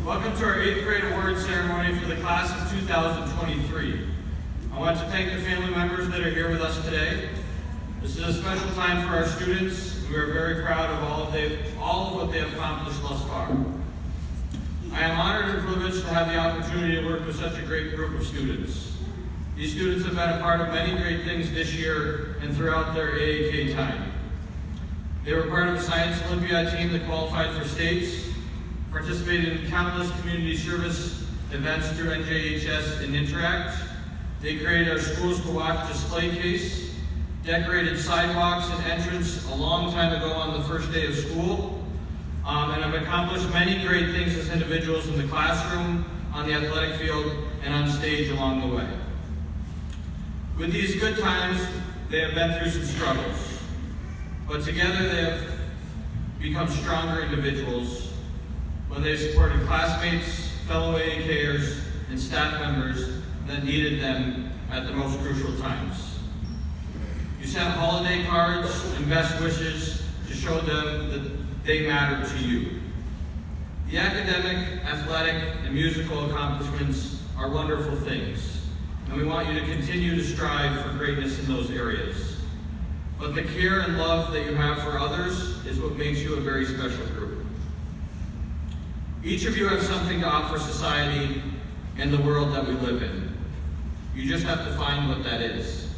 Welcome to our 8th grade award ceremony for the class of 2023. I want to thank the family members that are here with us today. This is a special time for our students. We are very proud of all of what they have accomplished thus far. I am honored and privileged to have the opportunity to work with such a great group of students. These students have been a part of many great things this year and throughout their AAK time. They were part of a Science Olympiad team that qualified for states, participated in countless community service events through NJHS and Interact. They created our Schools to Watch display case, decorated sidewalks and entrance a long time ago on the first day of school, and have accomplished many great things as individuals in the classroom, on the athletic field, and on stage along the way. With these good times, they have been through some struggles, but together they have become stronger individuals when they've supported classmates, fellow AAKers, and staff members that needed them at the most crucial times. You sent holiday cards and best wishes to show them that they matter to you. The academic, athletic, and musical accomplishments are wonderful things, and we want you to continue to strive for greatness in those areas. But the care and love that you have for others is what makes you a very special group. Each of you have something to offer society and the world that we live in. You just have to find what that is.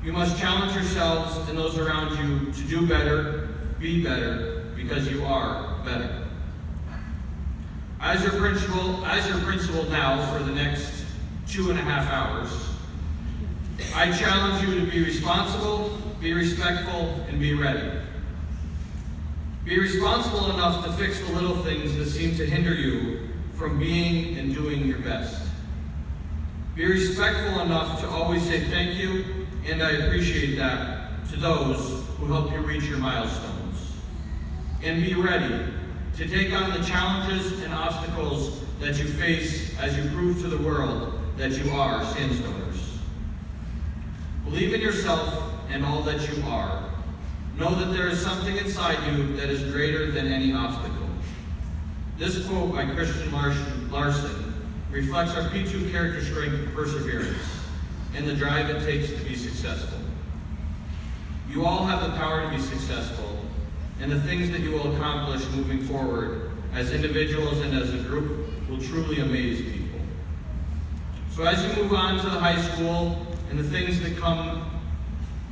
You must challenge yourselves and those around you to do better, be better, because you are better. As your principal now for the next 2.5 hours, I challenge you to be responsible, be respectful, and be ready. Be responsible enough to fix the little things that seem to hinder you from being and doing your best. Be respectful enough to always say thank you, and I appreciate that, to those who help you reach your milestones. And be ready to take on the challenges and obstacles that you face as you prove to the world that you are Sandstoners. Believe in yourself and all that you are. Know that there is something inside you that is greater than any obstacle. This quote by Christian Larson reflects our P2 character strength and perseverance and the drive it takes to be successful. You all have the power to be successful, and the things that you will accomplish moving forward as individuals and as a group will truly amaze people. So as you move on to the high school and the things that come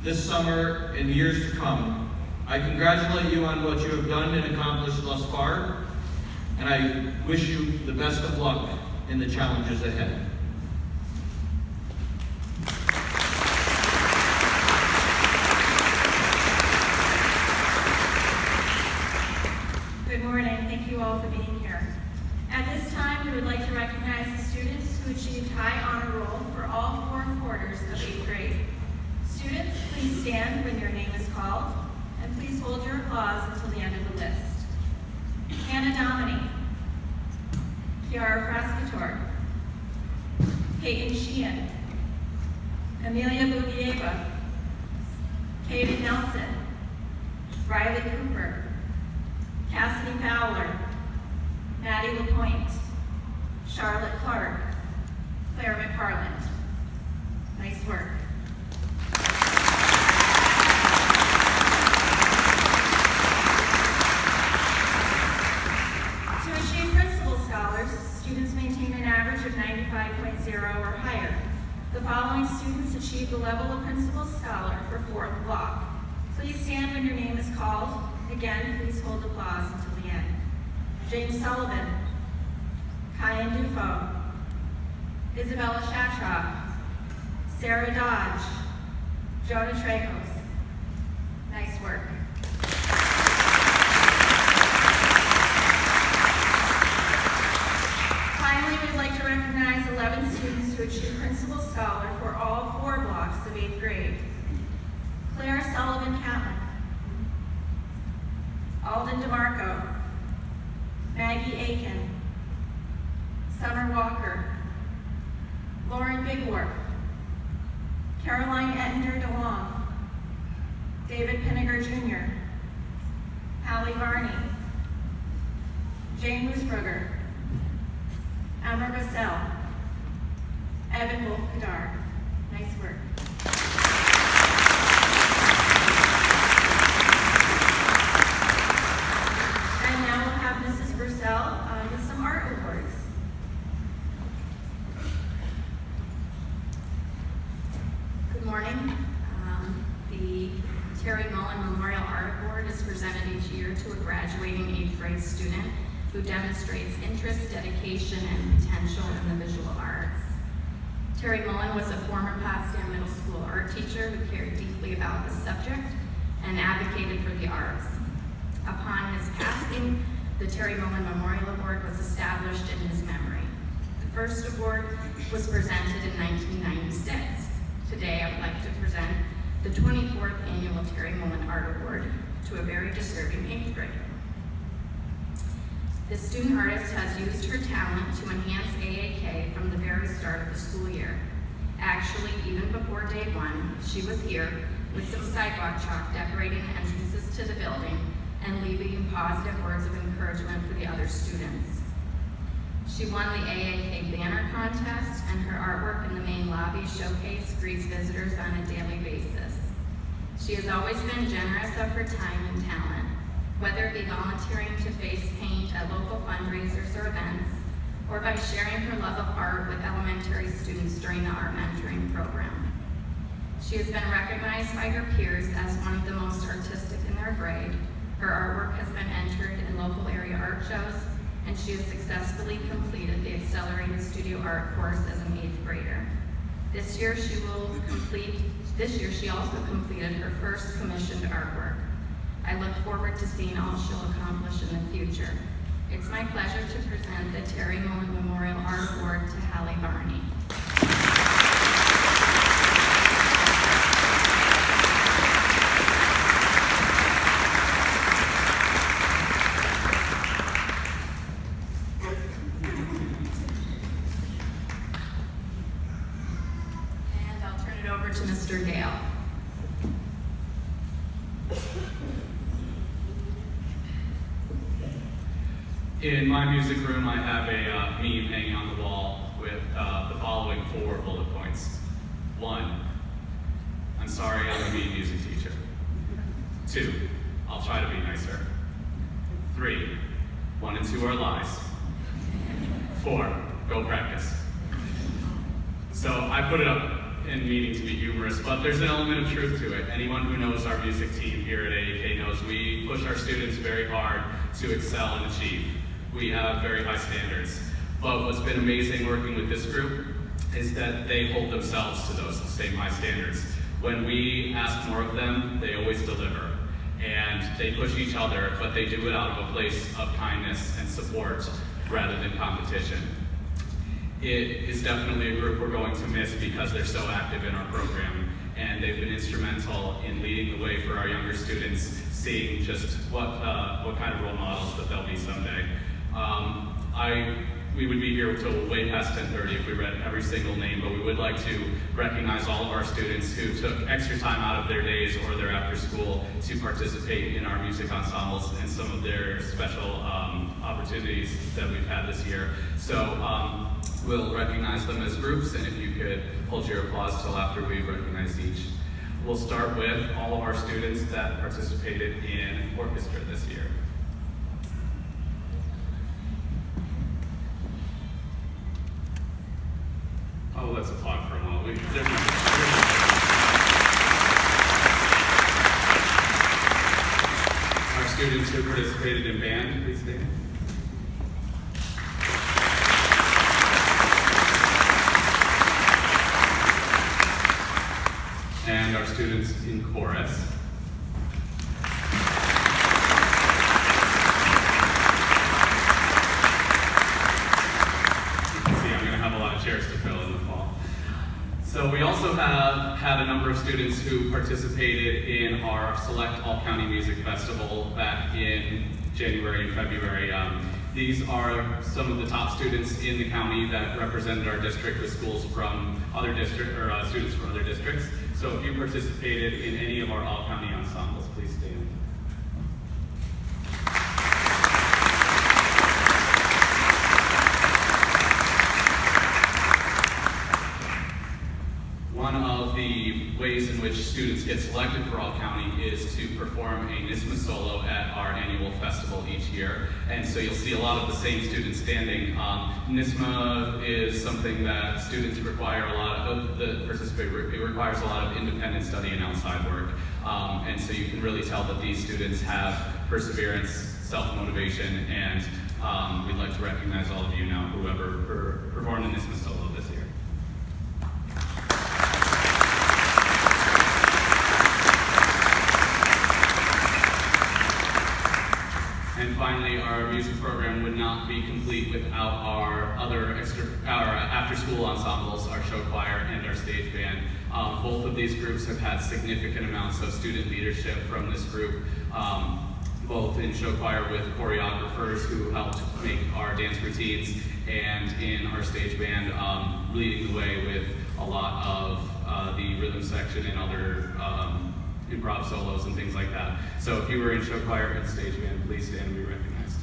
this summer and years to come, I congratulate you on what you have done and accomplished thus far, and I wish you the best of luck in the challenges ahead. Good morning. Thank you all for being here. At this time, we would like to recognize the students who achieved high honor roll for all 4 quarters of 8th grade. Students, please stand when your name is called, and please hold your applause until the end of the list. Hannah Dominy, Kiara Frascator, Peyton Sheehan, Amelia Bugieva, Katie Nelson, Riley Cooper, Cassidy Fowler, Maddie LaPointe, Charlotte Clark, Claire McFarland. Nice work. To achieve principal scholars, students maintain an average of 95.0 or higher. The following students achieved the level of principal scholar for 4th block. Please stand when your name is called. Again, please hold applause until the end. James Sullivan, Kyan Dufo, Isabella Shatrop, Sarah Dodge, Jonah Trejos. Nice work. Finally, we'd like to recognize 11 students who achieved Principal Scholar for all 4 blocks of 8th grade. Claire Sullivan Catlin, Alden DeMarco, Maggie Aiken, Summer Walker, Lauren Bigworth, Caroline Ettinger DeLong, David Pinniger Jr., Hallie Varney, Jane Moosbrugger, Amber Bassell, Evan Wolf-Kadar. Nice work. And now we'll have Mrs. Purcell with some art awards. Good morning. The Terry Mullen Memorial Art Award is presented each year to a graduating 8th grade student who demonstrates interest, dedication, and potential in the visual arts. Terry Mullen was a former Potsdam Middle School art teacher who cared deeply about the subject and advocated for the arts. Upon his passing, the Terry Mullen Memorial Award was established in his memory. The first award was presented in 1996. Today, I would like to present the 24th Annual Terry Mullen Art Award to a very deserving 8th grader. The student artist has used her talent to enhance AAK from the very start of the school year. Actually, even before day one, she was here with some sidewalk chalk decorating the entrances to the building and leaving positive words of encouragement for the other students. She won the AAK banner contest, and her artwork in the main lobby showcase greets visitors on a daily basis. She has always been generous of her time and talent, whether it be volunteering to face paint at local fundraisers or events, or by sharing her love of art with elementary students during the art mentoring program. She has been recognized by her peers as one of the most artistic in their grade. Her artwork has been entered in local area art shows, and she has successfully completed the Accelerated Studio Art course as an 8th grader. This year she also completed her first commissioned artwork. I look forward to seeing all she'll accomplish in the future. It's my pleasure to present the Terry Mullen Memorial Art Award to Hallie Barney. And I'll turn it over to Mr. Gale. In my music room, I have a meme hanging on the wall with the following 4 bullet points. 1, I'm sorry I'm a mean music teacher. 2, I'll try to be nicer. 3, 1 and 2 are lies. 4, go practice. So I put it up in meaning to be humorous, but there's an element of truth to it. Anyone who knows our music team here at AAK knows we push our students very hard to excel and achieve. We have very high standards. But what's been amazing working with this group is that they hold themselves to those same high standards. When we ask more of them, they always deliver. And they push each other, but they do it out of a place of kindness and support rather than competition. It is definitely a group we're going to miss because they're so active in our program, and they've been instrumental in leading the way for our younger students, seeing just what kind of role models that they'll be someday. We would be here until way past 10:30 if we read every single name, but we would like to recognize all of our students who took extra time out of their days or their after school to participate in our music ensembles and some of their special opportunities that we've had this year. So we'll recognize them as groups, and if you could hold your applause till after we've recognized each. We'll start with all of our students that participated in orchestra this year. Oh, let's applaud for a moment. Our students who participated in band, please stand. And our students in chorus. Chairs to fill in the fall. So we also have had a number of students who participated in our Select All County Music Festival back in January and February. These are some of the top students in the county that represented our district with schools from other districts or students from other districts. So if you participated in any of our All County ensembles, please stand. students get selected for All-County is to perform a NISMA solo at our annual festival each year. And so you'll see a lot of the same students standing. NISMA is something that students require a lot of, it requires a lot of independent study and outside work. And so you can really tell that these students have perseverance, self-motivation, and we'd like to recognize all of you now, whoever performed a NISMA solo this year. And finally, our music program would not be complete without our after-school ensembles, our show choir and our stage band. Both of these groups have had significant amounts of student leadership from this group, both in show choir with choreographers who helped make our dance routines, and in our stage band leading the way with a lot of the rhythm section and other improv solos and things like that. So if you were in show choir and stage band, please stand and be recognized.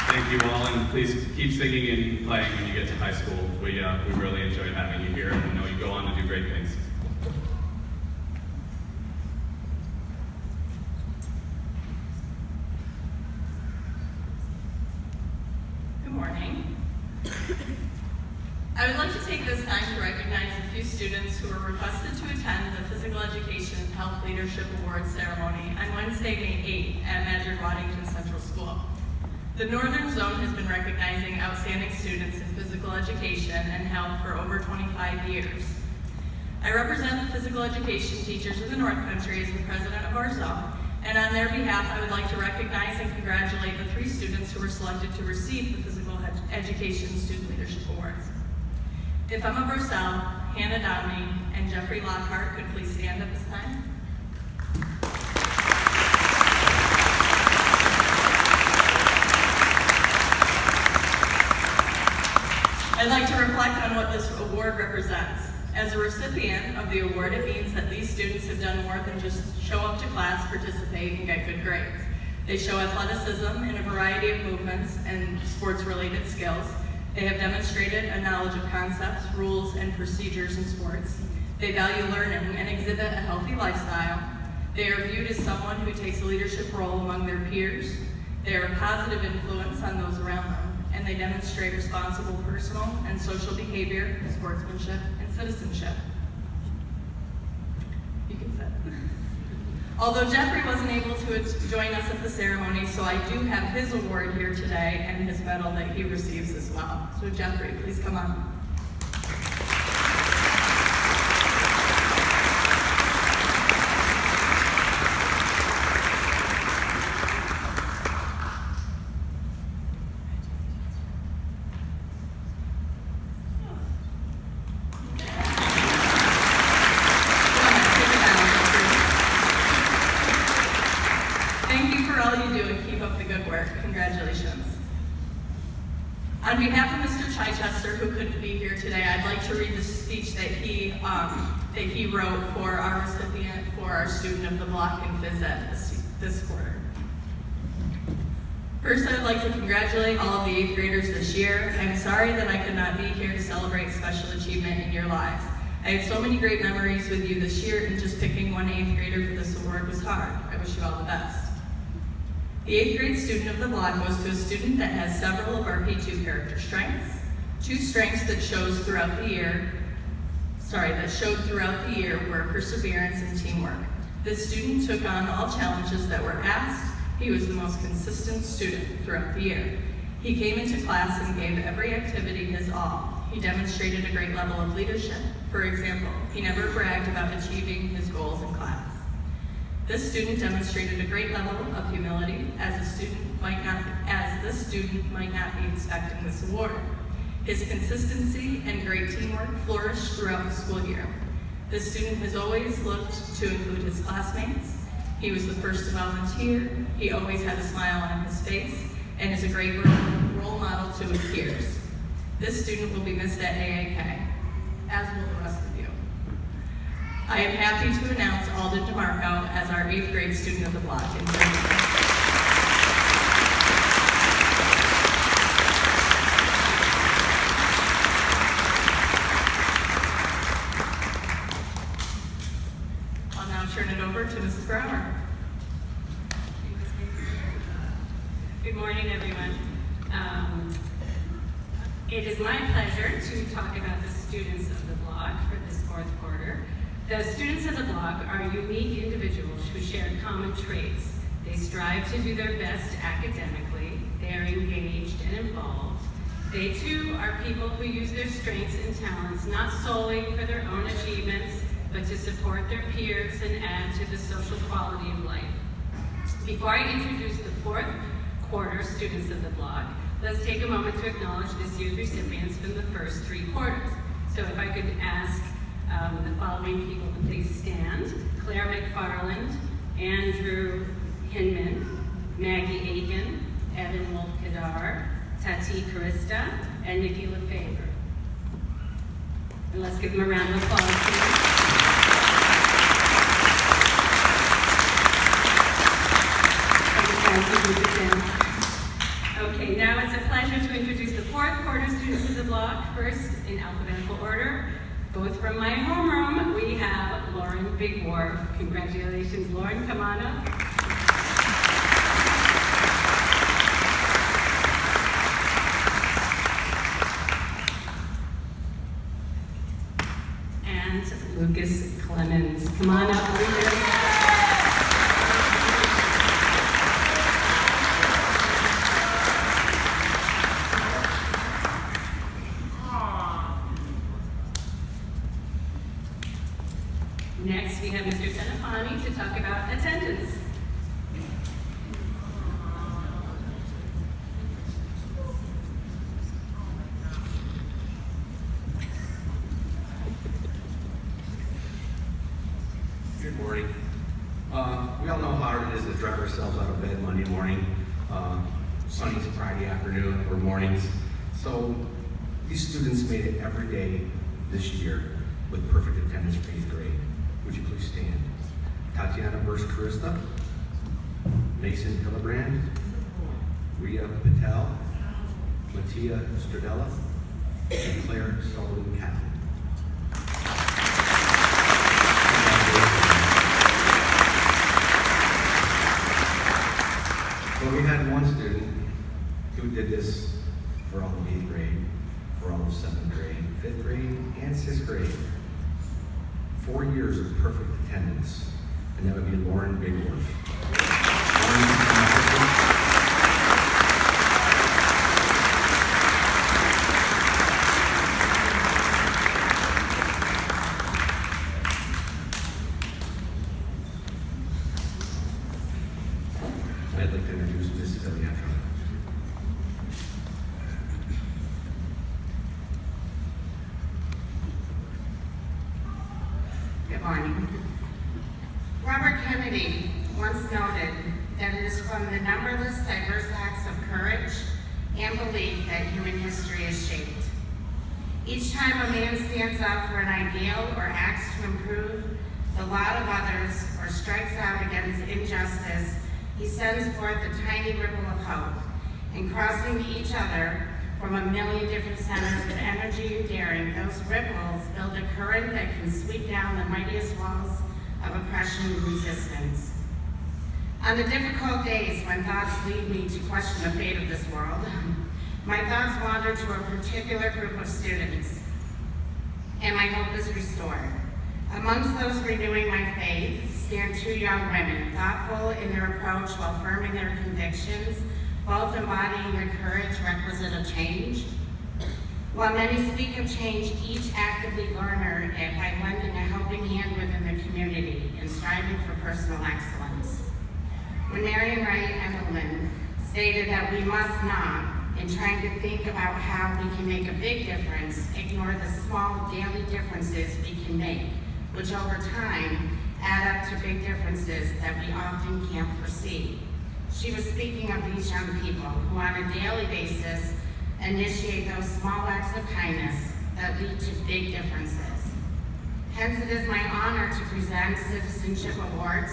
Thank you all, and please keep singing and playing when you get to high school. We really enjoyed having you here, and we know you go on to do great things. Good morning. I would like to take this time to recognize a few students who were requested to attend the Physical Education Health Leadership Awards ceremony on Wednesday, May 8th at Madrid Waddington Central School. The Northern Zone has been recognizing outstanding students in physical education and health for over 25 years. I represent the physical education teachers of the North Country as the president of our zone, and on their behalf, I would like to recognize and congratulate the 3 students who were selected to receive the Physical Education Student Leadership Awards. If Emma Brosell, Hannah Downey, and Jeffrey Lockhart could please stand at this time. I'd like to reflect on what this award represents. As a recipient of the award, it means that these students have done more than just show up to class, participate, and get good grades. They show athleticism in a variety of movements and sports-related skills. They have demonstrated a knowledge of concepts, rules, and procedures in sports. They value learning and exhibit a healthy lifestyle. They are viewed as someone who takes a leadership role among their peers. They are a positive influence on those around them, and they demonstrate responsible personal and social behavior, sportsmanship, and citizenship. You can sit. Although Jeffrey wasn't able to join us at the ceremony, so I do have his award here today and his medal that he receives as well. So Jeffrey, please come on. Congratulations. On behalf of Mr. Chichester, who couldn't be here today, I'd like to read the speech that he wrote for our recipient, for our student of the block in phys ed this quarter. First, I'd like to congratulate all of the 8th graders this year. I'm sorry that I could not be here to celebrate special achievement in your lives. I had so many great memories with you this year, and just picking one 8th grader for this award was hard. I wish you all the best. The 8th grade student of the block goes to a student that has several of our P2 character strengths, 2 strengths that showed throughout the year were perseverance and teamwork. This student took on all challenges that were asked. He was the most consistent student throughout the year. He came into class and gave every activity his all. He demonstrated a great level of leadership. For example, he never bragged about achieving his goals in class. This student demonstrated a great level of humility, as this student might not be expecting this award. His consistency and great teamwork flourished throughout the school year. This student has always looked to include his classmates. He was the first to volunteer. He always had a smile on his face and is a great role model to his peers. This student will be missed at AAK, as will the rest of you. I am happy to announce Alden DeMarco as our 8th grade student of the block in now turn it over to Mrs. Brower. Good morning, everyone. It is my pleasure to talk about the students of the block for this fourth quarter. The students of the block are unique individuals who share common traits. They strive to do their best academically. They are engaged and involved. They too are people who use their strengths and talents not solely for their own achievements, but to support their peers and add to the social quality of life. Before I introduce the fourth quarter students of the block, let's take a moment to acknowledge this year's recipients from the first three quarters. So if I could ask the following people to please stand: Claire McFarland, Andrew Hinman, Maggie Aiken, Evan Wolf-Kadar, Tati Karista, and Nikki LeFevre. And let's give them a round of applause, please. Okay, now it's a pleasure to introduce the fourth quarter students of the block. First, in alphabetical order, both from my homeroom, we have Lauren Big Wharf. Congratulations, Lauren, come on up. And Lucas Clemens. Come on up, Lucas. Next, we have Mr. Senafani to talk about attendance. Good morning. We all know how hard it is to drive ourselves out of bed Monday morning, Sunday to Friday afternoon or mornings. So these students made it every day this year with perfect attendance for 8th grade. Would you please stand? Tatiana Burst-Karista, Mason Hillebrand, Rhea Patel, Mattia Stradella, and Claire Sullivan-Catlin. But we had one student who did this for all of 8th grade, for all of 7th grade, 5th grade, and 6th grade. 4 years of perfect attendance, and that would be Lauren Bigworth. I'd like to introduce Mrs. Eliana. Good morning. Robert Kennedy once noted that it is from the numberless diverse acts of courage and belief that human history is shaped. Each time a man stands up for an ideal or acts to improve the lot of others or strikes out against injustice, he sends forth a tiny ripple of hope, and crossing each other from a million different centers of energy and daring, those ripples build a current that can sweep down the mightiest walls of oppression and resistance. On the difficult days when thoughts lead me to question the fate of this world, my thoughts wander to a particular group of students, and my hope is restored. Amongst those renewing my faith stand two young women, thoughtful in their approach while firm in their convictions, both embodying the courage requisite of change. While many speak of change, each actively garner it by lending a helping hand within the community and striving for personal excellence. When Marian Wright Endelman stated that we must not, in trying to think about how we can make a big difference, ignore the small daily differences we can make, which over time add up to big differences that we often can't foresee. She was speaking of these young people who on a daily basis initiate those small acts of kindness that lead to big differences. Hence it is my honor to present citizenship awards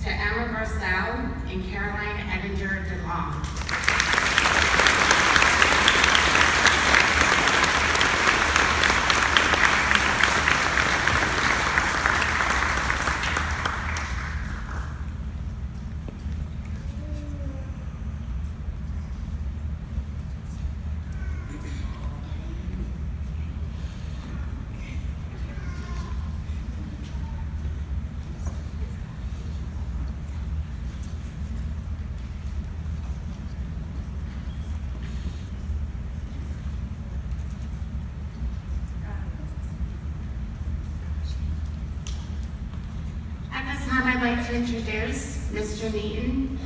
to Emma Garcelle and Caroline Edinger DeLong. like to introduce Mr. Neaton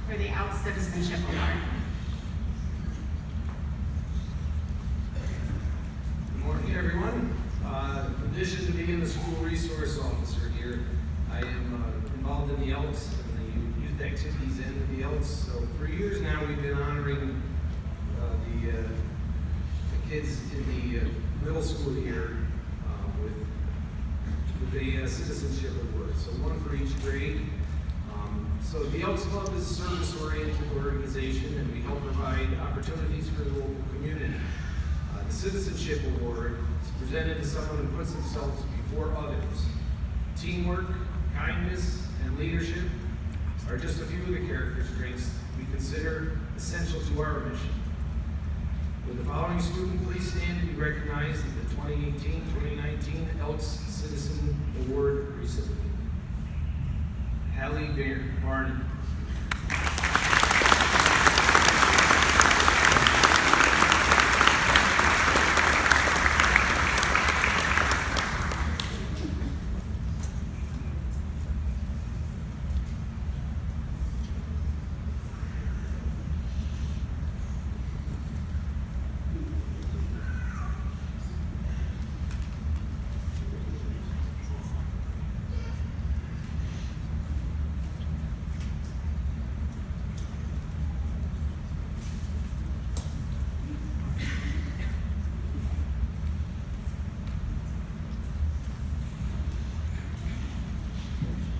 for the Out Citizenship Award. Good morning, everyone. In addition to being the school resource officer here, I am involved in the Elks and the youth activities end of the Elks. So for years now, we've been honoring the kids in the middle school year with a citizenship award. So one for each grade. So the Elks Club is a service-oriented organization, and we help provide opportunities for the local community. The Citizenship Award is presented to someone who puts themselves before others. Teamwork, kindness, and leadership are just a few of the character traits we consider essential to our mission. Would the following student please stand to be recognized as the 2018-2019 Elks Citizen Award recipient? Hallie Barney.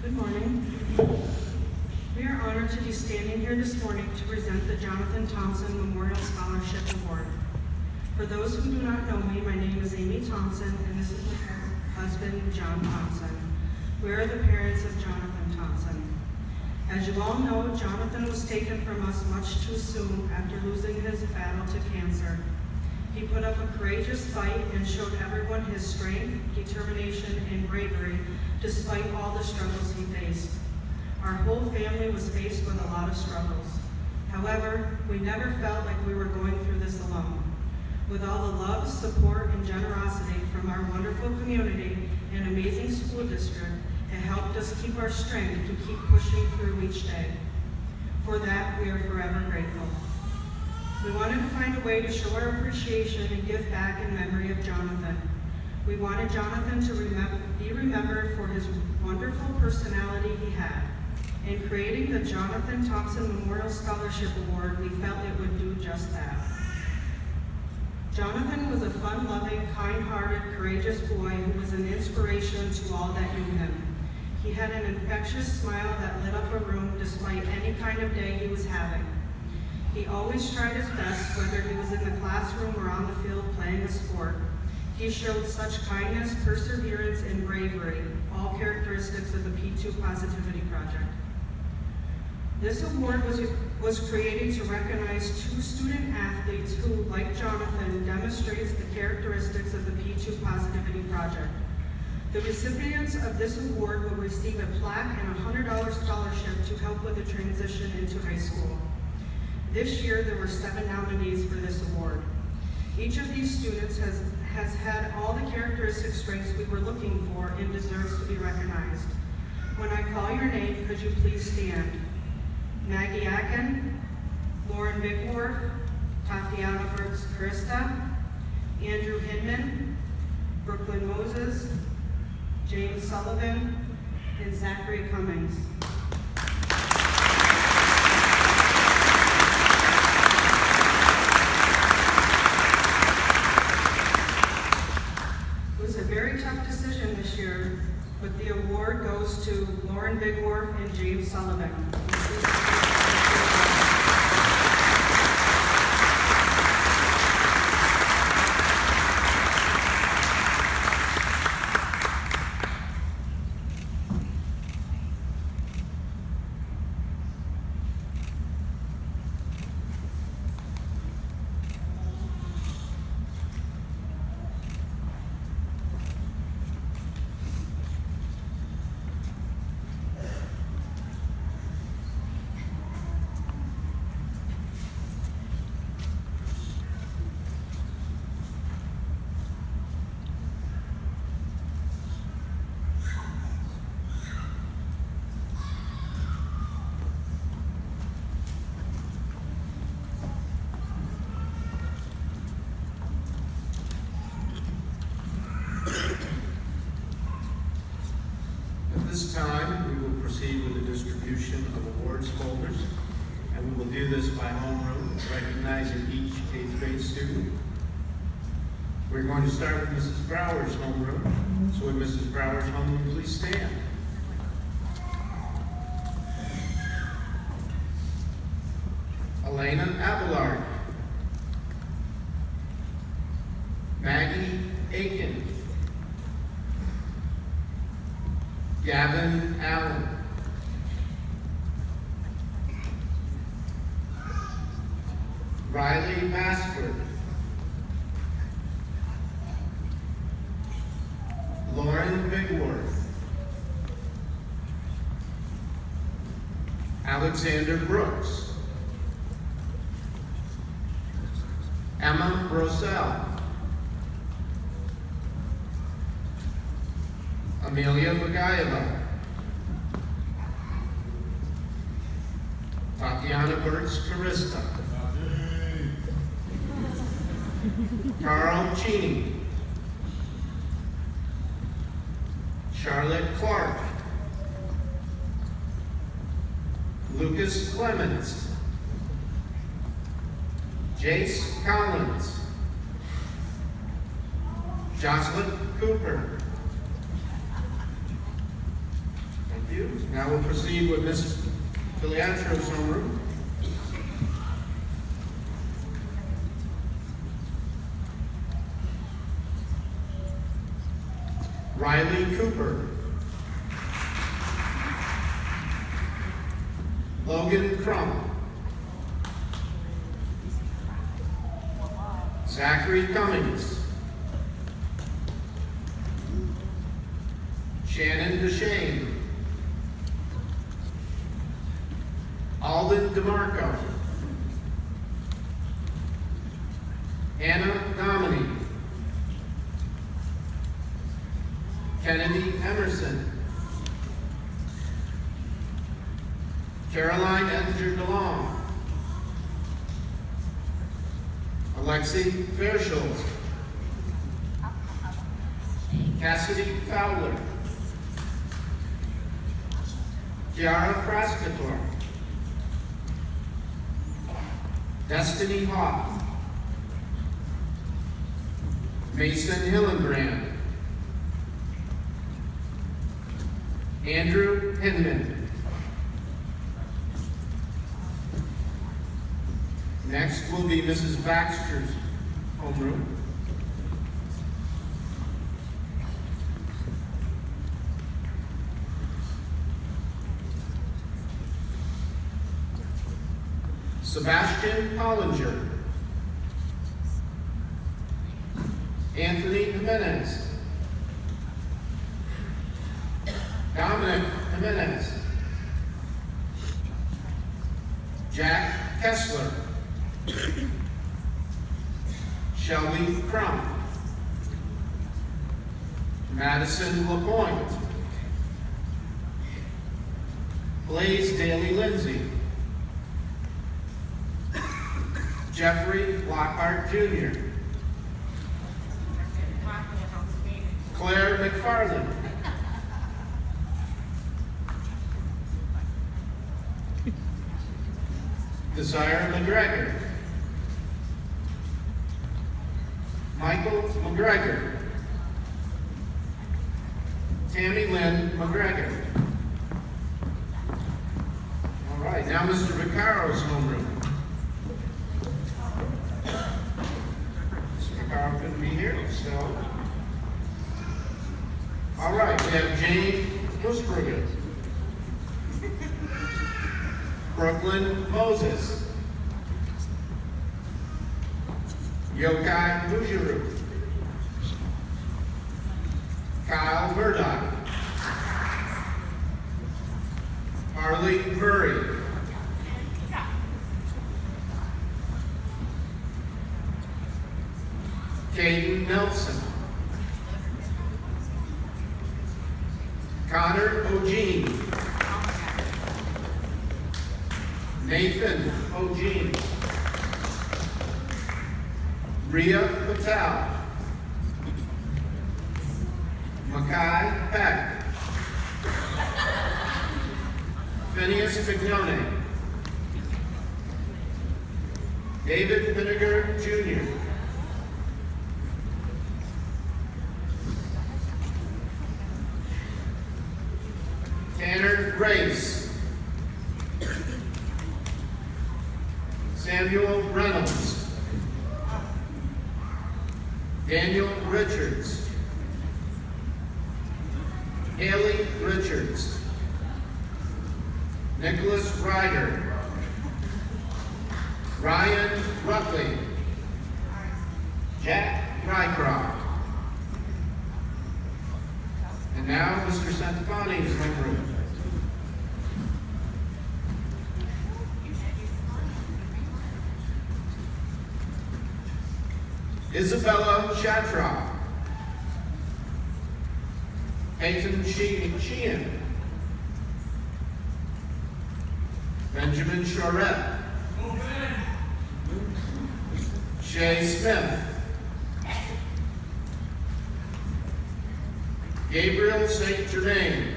Good morning. We are honored to be standing here this morning to present the Jonathan Thompson Memorial Scholarship Award. For those who do not know me, my name is Amy Thompson, and this is my husband, John Thompson. We are the parents of Jonathan Thompson. As you all know, Jonathan was taken from us much too soon after losing his battle to cancer. He put up a courageous fight and showed everyone his strength, determination, and bravery despite all the struggles he faced. Our whole family was faced with a lot of struggles. However, we never felt like we were going through this alone. With all the love, support, and generosity from our wonderful community and amazing school district, it helped us keep our strength to keep pushing through each day. For that, we are forever grateful. We wanted to find a way to show our appreciation and give back in memory of Jonathan. We wanted Jonathan to be remembered for his wonderful personality he had. In creating the Jonathan Thompson Memorial Scholarship Award, we felt it would do just that. Jonathan was a fun-loving, kind-hearted, courageous boy who was an inspiration to all that knew him. He had an infectious smile that lit up a room despite any kind of day he was having. He always tried his best, whether he was in the classroom or on the field playing a sport. He showed such kindness, perseverance, and bravery, all characteristics of the P2 Positivity Project. This award was created to recognize two student athletes who, like Jonathan, demonstrates the characteristics of the P2 Positivity Project. The recipients of this award will receive a plaque and a $100 scholarship to help with the transition into high school. This year, there were 7 nominees for this award. Each of these students has had all the characteristic strengths we were looking for and deserves to be recognized. When I call your name, could you please stand? Maggie Akin, Lauren Bigworth, Tatiana Burks Krista, Andrew Hinman, Brooklyn Moses, James Sullivan, and Zachary Cummings. It was a very tough decision this year, but the award goes to Lauren Bigworth and James Sullivan. this time, we will proceed with the distribution of awards folders, and we will do this by homeroom, recognizing each 8th grade student. We're going to start with Mrs. Brower's homeroom. So would Mrs. Brower's homeroom please stand? Elena Abelard. Maggie Aiken. Gavin Allen. Riley Basford. Lauren Bigworth. Alexander Brooks. Emma Rosell. Amelia Bagayeva. Tatiana Burtz Carista. Carl Cheney. Charlotte Clark. Lucas Clemens. Jace Collins. Jocelyn Cooper. Thank you. Now we'll proceed with Ms. Filiatro's homeroom. Riley Cooper. Logan Crump. Zachary Cummings. Shannon DeShane. Alden DeMarco. Anna Dominy. Kennedy Emerson. Caroline Edinger DeLong. Alexi Fairschultz. Cassidy Fowler. Kiara Frascator. Destiny Hawk. Mason Hillenbrand. Andrew Hinman. Next will be Mrs. Baxter's homeroom. Sebastian Hollinger. Anthony Jimenez. Dominic Jimenez. Jack Kessler. Shelby Crump. Madison LaPointe. Blaze Daly Lindsay. Jeffrey Lockhart Jr. Claire McFarland. Desire McGregor. Michael McGregor. Tammy Lynn McGregor. All right, now Mr. Viccaro's homeroom. Mr. Viccaro couldn't be here, so. All right, we have Jane Busberger. Brooklyn Moses. Yokai Mujiru. Kyle Murdoch. Harley Murray. Caden Nelson. Connor O'Gene. Nathan O'Gene. Ria Patel. Makai Peck. Phineas Pignone. David Pinniger Jr. Tanner Grace. Samuel Reynolds. Daniel Richards. Haley Richards. Nicholas Ryder. Ryan Rutley. Jack Rycroft. And now, Mr. Santafani's homeroom. Isabella Shatroff. Peyton Sheehan. Benjamin Charette. Shay Smith. Gabriel St. Germain.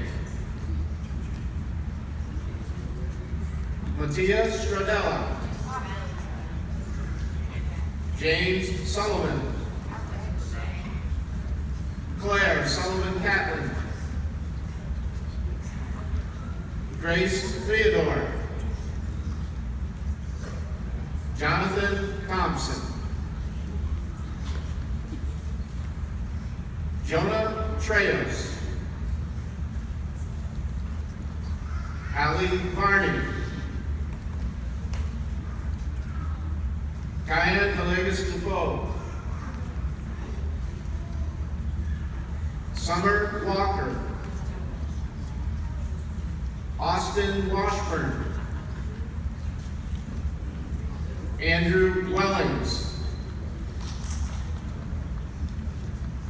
Mattia Stradella. James Sullivan. Claire Sullivan Catlin. Grace Theodore. Jonathan Thompson. Jonah Treos. Allie Varney. Kaya Kalegas Defoe. Summer Walker. Austin Washburn. Andrew Wellings.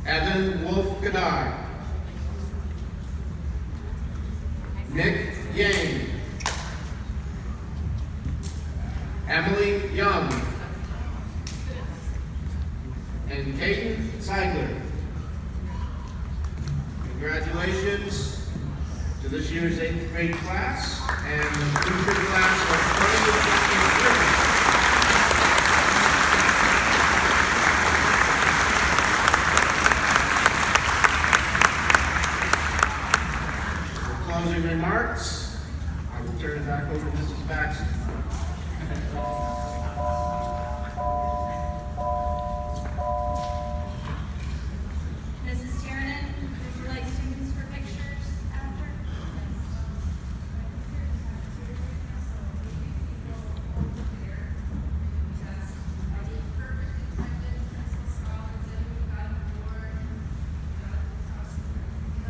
Evan Wolf Kadai. Nick Yang. Emily Young. And Kaden Zeigler. Congratulations to this year's 8th grade class and the future class of 2023. Closing remarks, I will turn it back over to Mrs. Baxter. Mrs. Tiernan, would you like students for pictures after?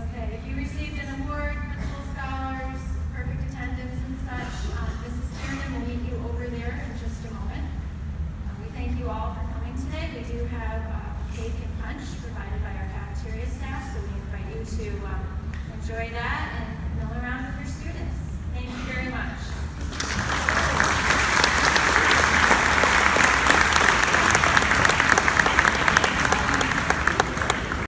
Okay, if you received an award, principal scholars, perfect attendance and such, Mrs. Tiernan will meet you over there in just a moment. We thank you all for coming today. We do have cake and punch provided by our cafeteria staff, so we invite you to enjoy that and mill around with